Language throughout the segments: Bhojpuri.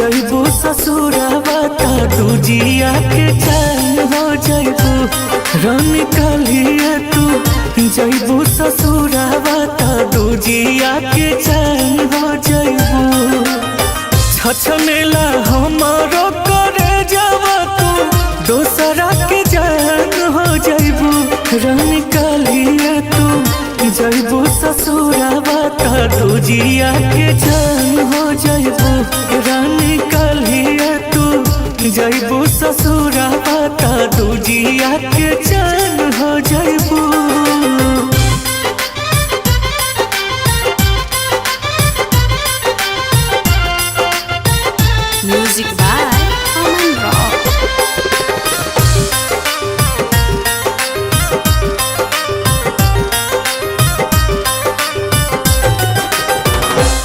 जइबू ससुरावा त दूजिया के चैन हो जइबू रानी कालिया तू जइबू ससुरावा त दूजिया के चैन हो जइबू छछनेला हमारो करे जावा तू दोसरा के जान हो जइबू रानी कालिया तू जइबू ससुरावा त दूजिया के चैन हो जइबू रानी कालिया तू जइबू ससुरावा त दूजिया के चैन हो जइबू। Music by Aman Rock.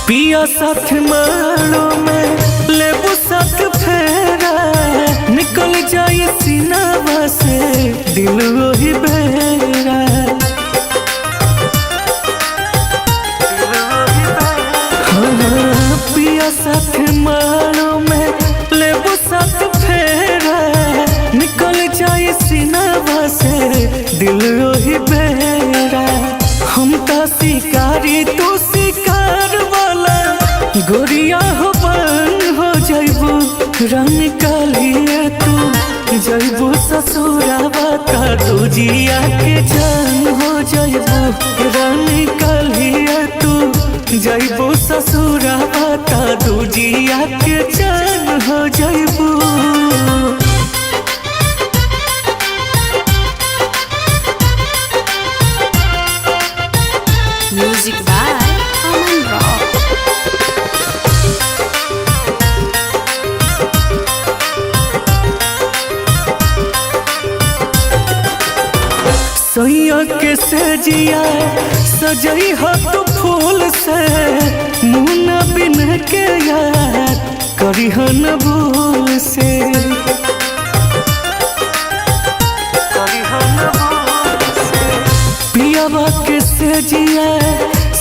पिया साथ मारो में लेबू साथ फेरा निकल जाए सीनावा से दिल वही बेरा हाँ पिया साथ मारो में लेबू साथ फेरा निकल जाए सीनावा से दिल वही बेरा हम तो शिकारी तू शिकार वाला गोरिया हो बन हो जइबू रानी कालिया तू जइबू ससुरावा त दूजिया के जान हो जइबू रानी कालिया तू जइबू ससुरावा त दूजिया के जान हो जइबू। Music by Aman Rock. सैया के सजिया सजई हो तू फूल से मुन्ना बिन के यार करी हो न भूल से पियावा के सजिया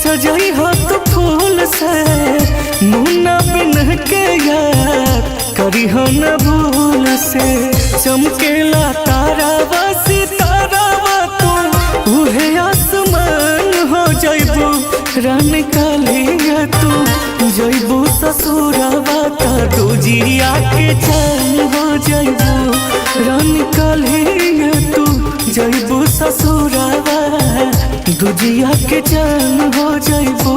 सजई हो तू फूल से मुन्ना बिन के यार करी हो न भूल से चमकेला तारा बसी तारा उहे आसमान हो जइबू रानी कालिया तू जइबू ससुरावा त दूजिया के चैन हो जइबू रानी कालिया तू जइबू ससुरावा दूजिया के चैन हो जइबू।